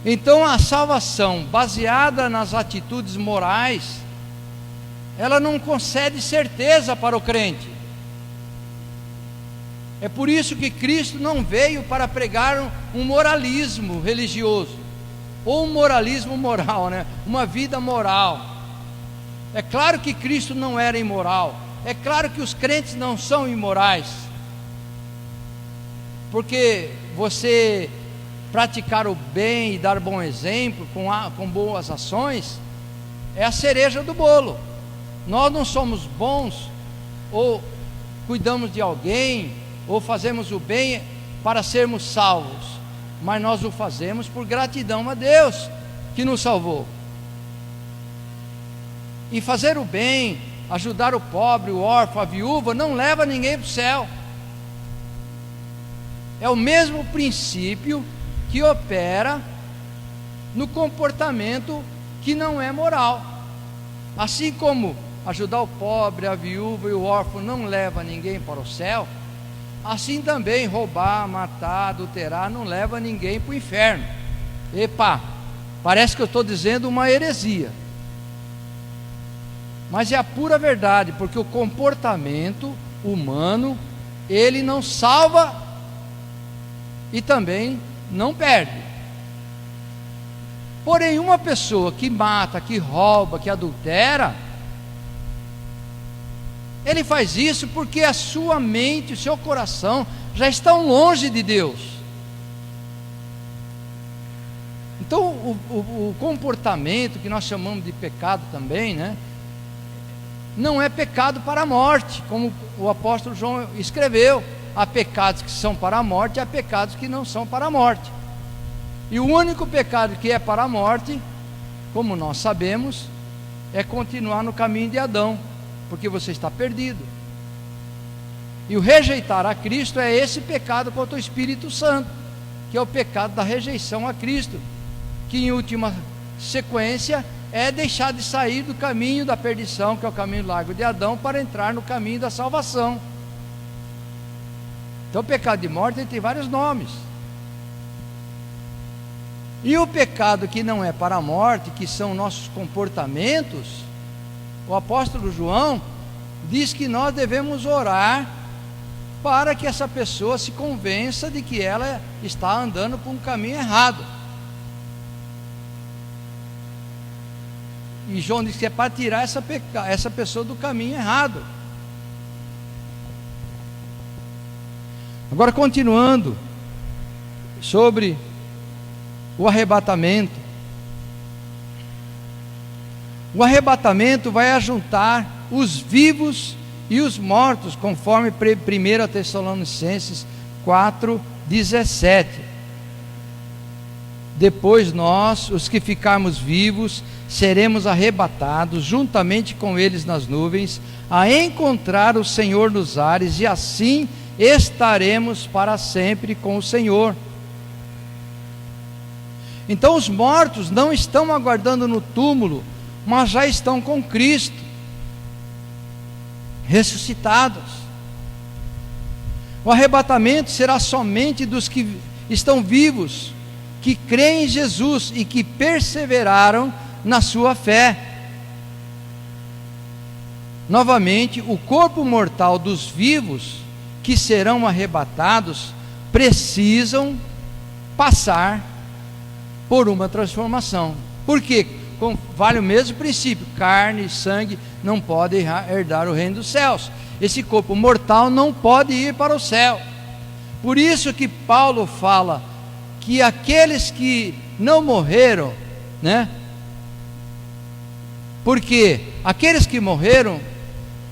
Então a salvação baseada nas atitudes morais, ela não concede certeza para o crente. É por isso que Cristo não veio para pregar um moralismo religioso, ou um moralismo moral, né? Uma vida moral. É claro que Cristo não era imoral, é claro que os crentes não são imorais, porque você praticar o bem e dar bom exemplo com boas ações é a cereja do bolo, Nós não somos bons, ou cuidamos de alguém, ou fazemos o bem para sermos salvos, mas nós o fazemos por gratidão a Deus que nos salvou. E fazer o bem, ajudar o pobre, o órfão, a viúva, não leva ninguém para o céu. É o mesmo princípio que opera no comportamento que não é moral. Assim como ajudar o pobre, a viúva e o órfão não leva ninguém para o céu, assim também roubar, matar, adulterar não leva ninguém para o inferno. Epa, parece que eu estou dizendo uma heresia, mas é a pura verdade, porque o comportamento humano, ele não salva e também não perde. Porém, uma pessoa que mata, que rouba, que adultera, ele faz isso porque a sua mente, o seu coração já estão longe de Deus. Então o comportamento que nós chamamos de pecado também, né, não é pecado para a morte, como o apóstolo João escreveu. Há pecados que são para a morte e há pecados que não são para a morte. E o único pecado que é para a morte, como nós sabemos, é continuar no caminho de Adão, porque você está perdido. E o rejeitar a Cristo é esse pecado contra o Espírito Santo, que é o pecado da rejeição a Cristo, que em última sequência é deixar de sair do caminho da perdição, que é o caminho largo de Adão, para entrar no caminho da salvação. Então o pecado de morte tem vários nomes. E o pecado que não é para a morte, que são nossos comportamentos, o apóstolo João diz que nós devemos orar para que essa pessoa se convença de que ela está andando por um caminho errado. E João diz que é para tirar essa pessoa do caminho errado. Agora, continuando sobre o arrebatamento. O arrebatamento vai ajuntar os vivos e os mortos, conforme 1 Tessalonicenses 4:17. Depois nós, os que ficarmos vivos, seremos arrebatados juntamente com eles nas nuvens, a encontrar o Senhor nos ares, e assim estaremos para sempre com o Senhor. Então os mortos não estão aguardando no túmulo, mas já estão com Cristo, ressuscitados. O arrebatamento será somente dos que estão vivos, que creem em Jesus e que perseveraram na sua fé. Novamente, o corpo mortal dos vivos que serão arrebatados precisam passar por uma transformação. Por quê? Vale o mesmo princípio: carne e sangue não podem herdar o reino dos céus. Esse corpo mortal não pode ir para o céu. Por isso que Paulo fala que aqueles que não morreram, né? Porque aqueles que morreram,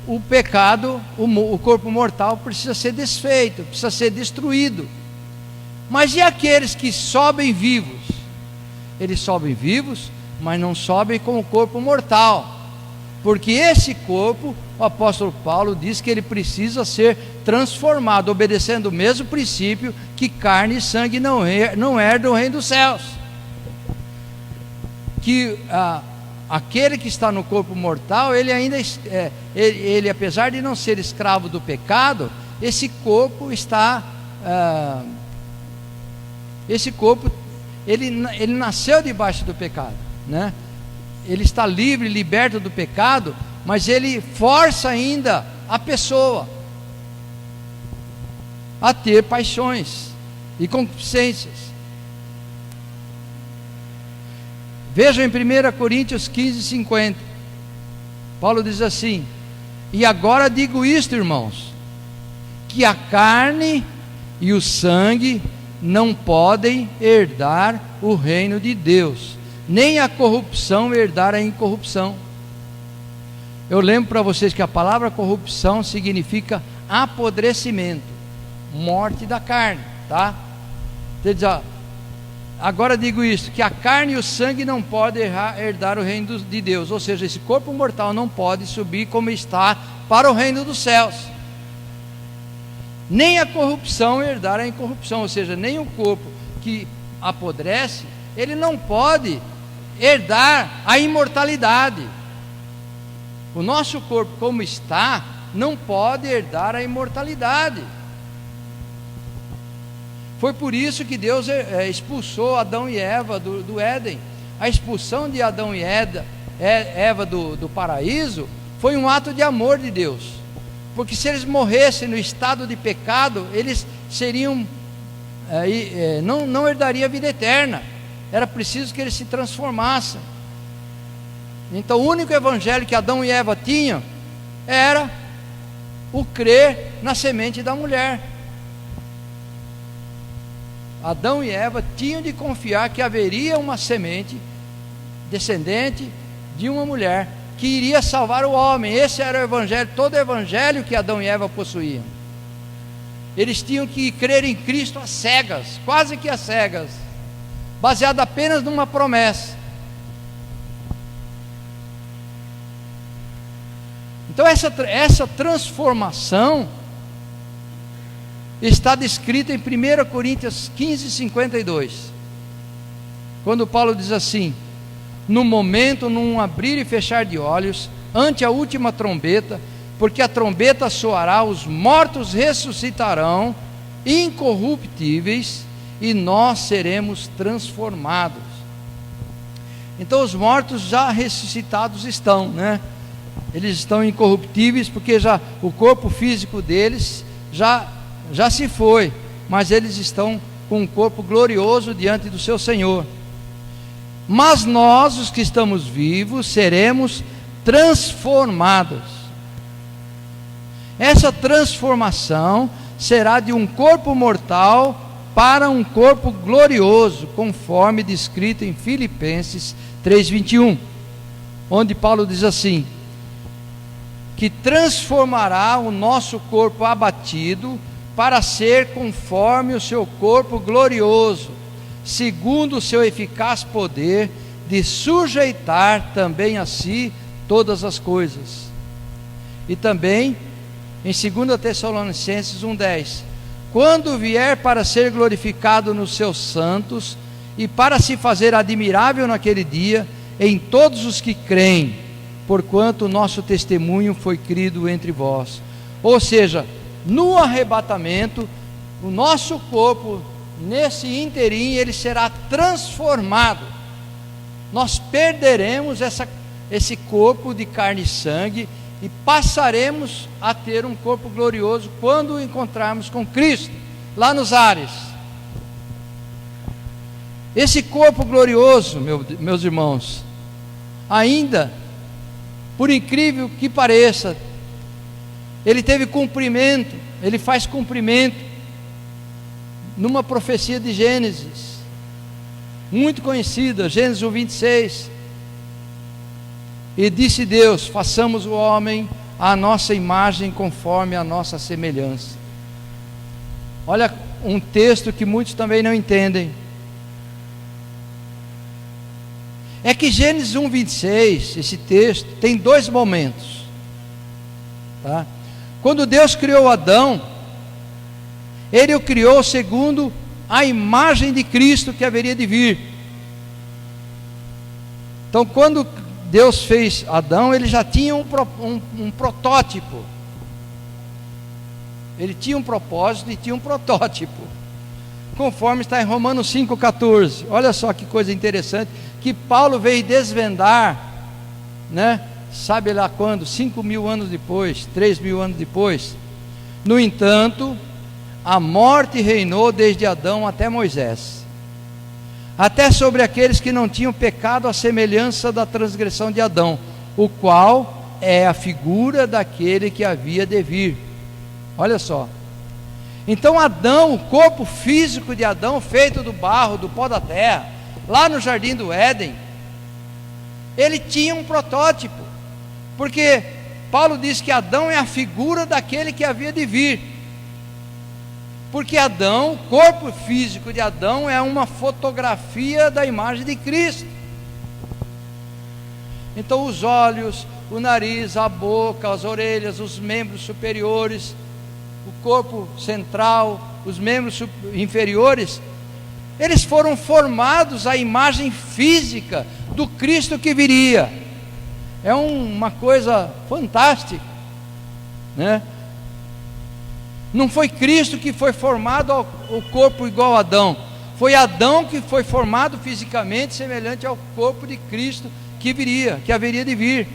o pecado, o corpo mortal precisa ser desfeito, precisa ser destruído. Mas e aqueles que sobem vivos? Eles sobem vivos, mas não sobem com o corpo mortal, porque esse corpo, o apóstolo Paulo diz que ele precisa ser transformado, obedecendo o mesmo princípio que carne e sangue não herdam o reino dos céus. Que aquele que está no corpo mortal, ele ainda ele apesar de não ser escravo do pecado, esse corpo está ele nasceu debaixo do pecado, né? Ele está livre, liberto do pecado, mas ele força ainda a pessoa a ter paixões e concupiscências. Vejam em 1 Coríntios 15:50, Paulo diz assim: e agora digo isto, irmãos, que a carne e o sangue não podem herdar o reino de Deus, nem a corrupção herdar a incorrupção. Eu lembro para vocês que a palavra corrupção significa apodrecimento, morte da carne, tá? Quer dizer, agora digo isso, que a carne e o sangue não podem herdar o reino de Deus, ou seja, esse corpo mortal não pode subir como está para o reino dos céus. Nem a corrupção herdar a incorrupção, ou seja, nem o corpo que apodrece, ele não pode herdar a imortalidade. O nosso corpo como está, não pode herdar a imortalidade. Foi por isso que Deus expulsou Adão e Eva do Éden. A expulsão de Adão e Eva do paraíso foi um ato de amor de Deus, porque se eles morressem no estado de pecado, eles seriam não herdariam a vida eterna. Era preciso que eles se transformassem. Então o único evangelho que Adão e Eva tinham era o crer na semente da mulher. Adão e Eva tinham de confiar que haveria uma semente descendente de uma mulher que iria salvar o homem. Esse era o evangelho, todo o evangelho que Adão e Eva possuíam. Eles tinham que crer em Cristo às cegas, quase que às cegas, baseado apenas numa promessa. Então essa transformação está descrita em 1 Coríntios 15, 52, quando Paulo diz assim: no momento, num abrir e fechar de olhos, ante a última trombeta, porque a trombeta soará, os mortos ressuscitarão, incorruptíveis, e nós seremos transformados. Então os mortos já ressuscitados estão, né? Eles estão incorruptíveis, porque já o corpo físico deles já se foi, mas eles estão com um corpo glorioso diante do seu Senhor. Mas nós, os que estamos vivos, seremos transformados. Essa transformação será de um corpo mortal para um corpo glorioso, conforme descrito em Filipenses 3:21, onde Paulo diz assim: que transformará o nosso corpo abatido para ser conforme o seu corpo glorioso, segundo o seu eficaz poder de sujeitar também a si todas as coisas. E também em 2 Tessalonicenses 1:10, quando vier para ser glorificado nos seus santos e para se fazer admirável naquele dia em todos os que creem, porquanto o nosso testemunho foi crido entre vós. Ou seja, no arrebatamento, o nosso corpo, nesse interim, ele será transformado. Nós perderemos esse corpo de carne e sangue e passaremos a ter um corpo glorioso quando o encontrarmos com Cristo, lá nos ares. Esse corpo glorioso, meus irmãos, ainda, por incrível que pareça, ele teve cumprimento, ele faz cumprimento numa profecia de Gênesis, muito conhecida, Gênesis 1:26. E disse Deus: façamos o homem à nossa imagem, conforme a nossa semelhança. Olha, um texto que muitos também não entendem. É que Gênesis 1:26, esse texto, tem dois momentos, tá? Quando Deus criou Adão, Ele o criou segundo a imagem de Cristo que haveria de vir. Então, quando Deus fez Adão, ele já tinha um protótipo. Ele tinha um propósito e tinha um protótipo, conforme está em Romanos 5,14. Olha só que coisa interessante, que Paulo veio desvendar, né? Sabe lá quando? 5.000 anos depois, 3.000 anos depois. No entanto, a morte reinou desde Adão até Moisés, até sobre aqueles que não tinham pecado, à semelhança da transgressão de Adão, o qual é a figura daquele que havia de vir. Olha só. Então Adão, o corpo físico de Adão, feito do barro, do pó da terra, lá no jardim do Éden, ele tinha um protótipo, porque Paulo diz que Adão é a figura daquele que havia de vir, porque Adão, o corpo físico de Adão é uma fotografia da imagem de Cristo. Então os olhos, o nariz, a boca, as orelhas, os membros superiores, o corpo central, os membros inferiores, eles foram formados à imagem física do Cristo que viria. É uma coisa fantástica, né? Não foi Cristo que foi formado ao corpo igual a Adão, foi Adão que foi formado fisicamente semelhante ao corpo de Cristo que viria, que haveria de vir.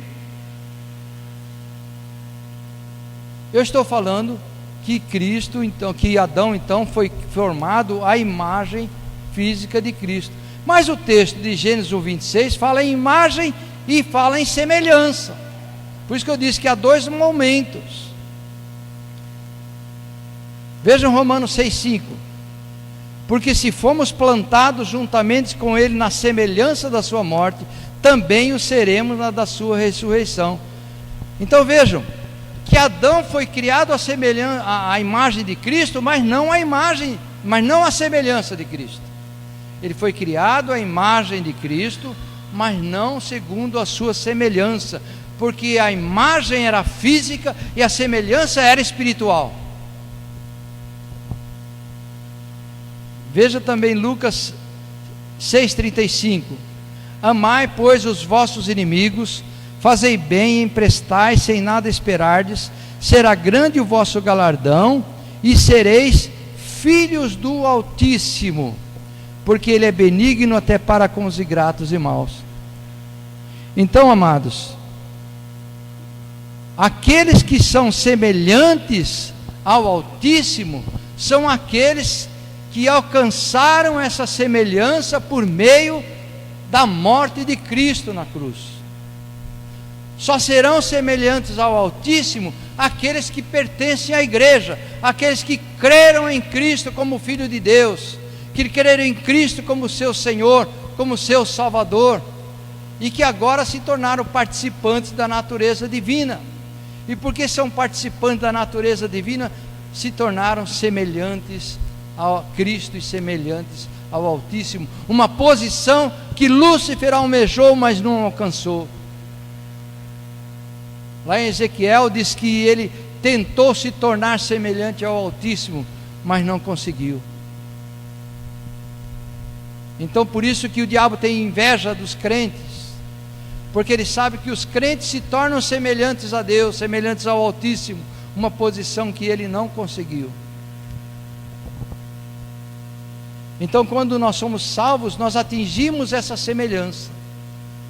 Eu estou falando que Cristo, então, que Adão então foi formado à imagem física de Cristo. Mas o texto de Gênesis 1:26 fala em imagem e fala em semelhança. Por isso que eu disse que há dois momentos. Vejam Romanos 6:5. Porque se fomos plantados juntamente com ele na semelhança da sua morte, também o seremos na da sua ressurreição. Então vejam que Adão foi criado à imagem de Cristo, mas não à semelhança de Cristo. Ele foi criado à imagem de Cristo, mas não segundo a sua semelhança, porque a imagem era física e a semelhança era espiritual. Veja também Lucas 6,35: Amai, pois, os vossos inimigos, fazei bem e emprestai sem nada esperardes, será grande o vosso galardão, e sereis filhos do Altíssimo, porque Ele é benigno até para com os ingratos e maus. Então, amados, aqueles que são semelhantes ao Altíssimo, são aqueles que alcançaram essa semelhança por meio da morte de Cristo na cruz. Só serão semelhantes ao Altíssimo aqueles que pertencem à igreja, aqueles que creram em Cristo como Filho de Deus, que creram em Cristo como seu Senhor, como seu Salvador, e que agora se tornaram participantes da natureza divina. E porque são participantes da natureza divina, se tornaram semelhantes a Cristo e semelhantes ao Altíssimo, uma posição que Lúcifer almejou, mas não alcançou. Lá em Ezequiel diz que ele tentou se tornar semelhante ao Altíssimo, mas não conseguiu. Então por isso que o diabo tem inveja dos crentes, porque ele sabe que os crentes se tornam semelhantes a Deus, semelhantes ao Altíssimo, uma posição que ele não conseguiu. Então quando nós somos salvos, nós atingimos essa semelhança.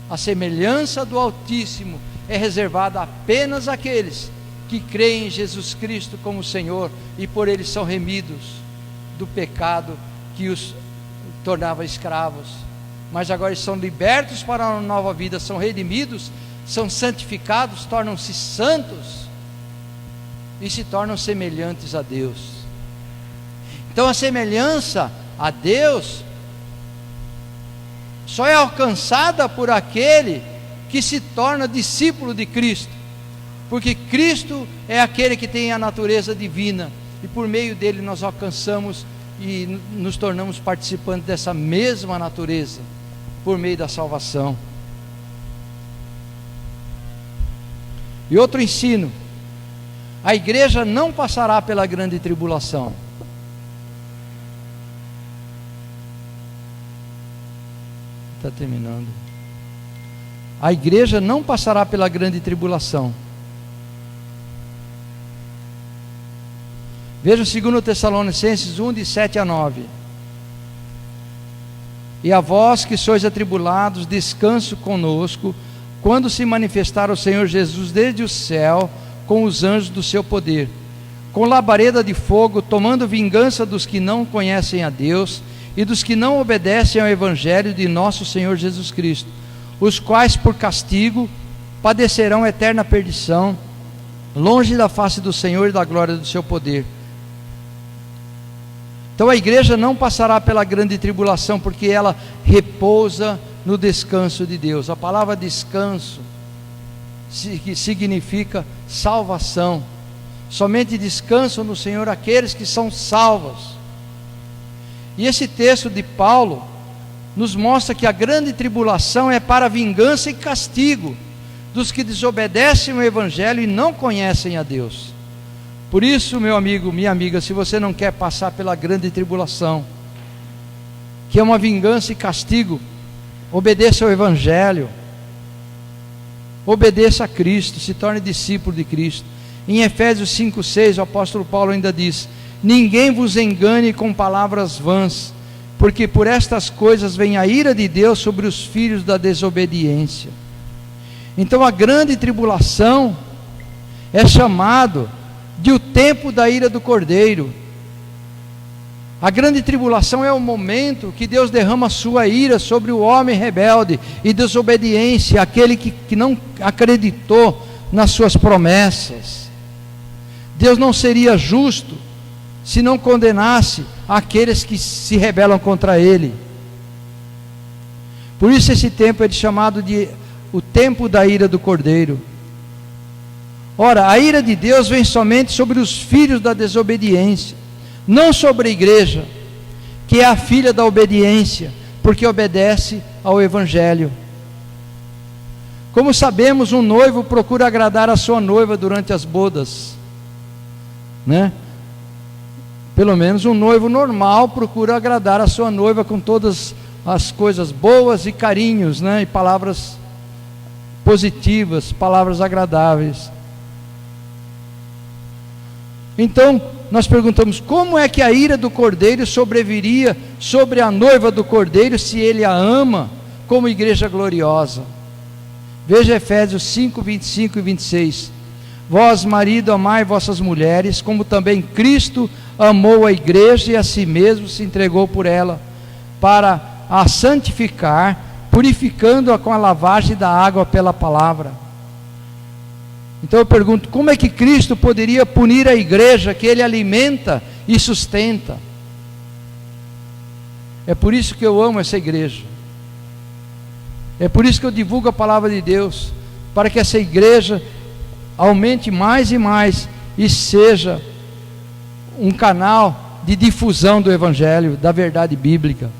A semelhança do Altíssimo é reservada apenas àqueles que creem em Jesus Cristo como Senhor, e por Ele são remidos do pecado que os tornava escravos, mas agora eles são libertos para uma nova vida, são redimidos, são santificados, tornam-se santos e se tornam semelhantes a Deus. Então a semelhança a Deus só é alcançada por aquele que se torna discípulo de Cristo, porque Cristo é aquele que tem a natureza divina, e por meio dele nós alcançamos e nos tornamos participantes dessa mesma natureza, por meio da salvação. E outro ensino: a igreja não passará pela grande tribulação. Está terminando. A igreja não passará pela grande tribulação. Veja 2 Tessalonicenses 1, de 7 a 9. E a vós que sois atribulados, descanso conosco, quando se manifestar o Senhor Jesus desde o céu, com os anjos do seu poder, com labareda de fogo, tomando vingança dos que não conhecem a Deus, e dos que não obedecem ao Evangelho de nosso Senhor Jesus Cristo, os quais por castigo padecerão eterna perdição, longe da face do Senhor e da glória do seu poder. Então a igreja não passará pela grande tribulação, porque ela repousa no descanso de Deus. A palavra descanso que significa salvação. Somente descansam no Senhor aqueles que são salvos. E esse texto de Paulo nos mostra que a grande tribulação é para vingança e castigo dos que desobedecem o Evangelho e não conhecem a Deus. Por isso, meu amigo, minha amiga, se você não quer passar pela grande tribulação, que é uma vingança e castigo, obedeça ao Evangelho, obedeça a Cristo, se torne discípulo de Cristo. Em Efésios 5,6, o apóstolo Paulo ainda diz: ninguém vos engane com palavras vãs, porque por estas coisas vem a ira de Deus sobre os filhos da desobediência. Então a grande tribulação é chamado de o tempo da ira do Cordeiro. A grande tribulação é o momento que Deus derrama a sua ira sobre o homem rebelde e desobediência, aquele que não acreditou nas suas promessas. Deus não seria justo se não condenasse aqueles que se rebelam contra Ele. Por isso esse tempo é chamado de o tempo da ira do Cordeiro. Ora, a ira de Deus vem somente sobre os filhos da desobediência, não sobre a igreja, que é a filha da obediência, porque obedece ao Evangelho. Como sabemos, um noivo procura agradar a sua noiva durante as bodas, né? Pelo menos um noivo normal procura agradar a sua noiva com todas as coisas boas e carinhos, né? E palavras positivas, palavras agradáveis. Então, nós perguntamos, como é que a ira do Cordeiro sobreviria sobre a noiva do Cordeiro, se ele a ama como igreja gloriosa? Veja Efésios 5, 25 e 26. Vós, marido, amai vossas mulheres, como também Cristo amou a igreja e a si mesmo se entregou por ela, para a santificar, purificando-a com a lavagem da água pela palavra. Então eu pergunto, como é que Cristo poderia punir a igreja que Ele alimenta e sustenta? É por isso que eu amo essa igreja. É por isso que eu divulgo a palavra de Deus, para que essa igreja aumente mais e mais e seja um canal de difusão do Evangelho, da verdade bíblica.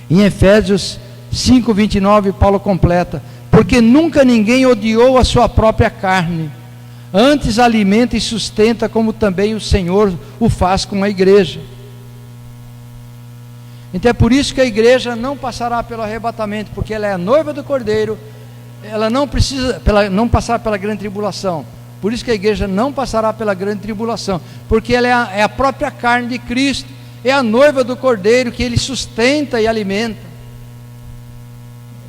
Em Efésios 5, 29, Paulo completa: porque nunca ninguém odiou a sua própria carne, antes alimenta e sustenta, como também o Senhor o faz com a igreja. Então é por isso que a igreja não passará pelo arrebatamento, porque ela é a noiva do Cordeiro, ela não precisa não passar pela grande tribulação. Por isso que a igreja não passará pela grande tribulação, porque ela é a própria carne de Cristo, é a noiva do Cordeiro que Ele sustenta e alimenta.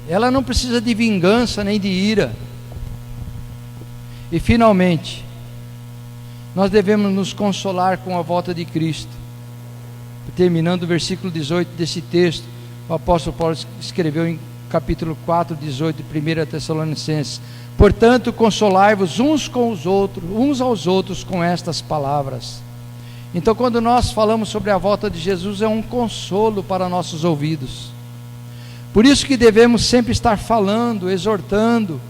Ela não precisa de vingança nem de ira. E finalmente, nós devemos nos consolar com a volta de Cristo. Terminando o versículo 18 desse texto, o apóstolo Paulo escreveu em capítulo 4, 18 de 1 Tessalonicenses: portanto, consolai-vos uns aos outros com estas palavras. Então, quando nós falamos sobre a volta de Jesus, é um consolo para nossos ouvidos. Por isso que devemos sempre estar falando, exortando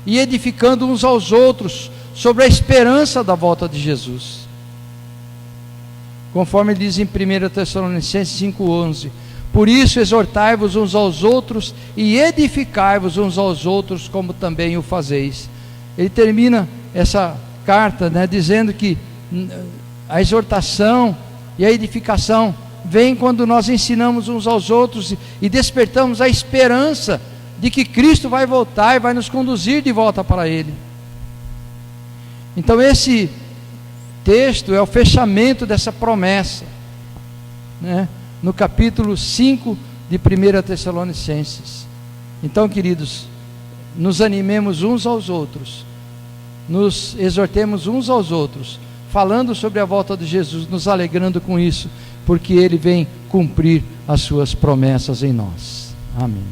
e edificando uns aos outros sobre a esperança da volta de Jesus. Conforme diz em 1 Tessalonicenses 5,11: por isso exortai-vos uns aos outros e edificai-vos uns aos outros, como também o fazeis. Ele termina essa carta, né, dizendo que a exortação e a edificação vem quando nós ensinamos uns aos outros e despertamos a esperança de que Cristo vai voltar e vai nos conduzir de volta para Ele. Então esse texto é o fechamento dessa promessa, né? No capítulo 5 de 1 Tessalonicenses. Então, queridos, nos animemos uns aos outros, nos exortemos uns aos outros, falando sobre a volta de Jesus, nos alegrando com isso, porque Ele vem cumprir as suas promessas em nós. Amém.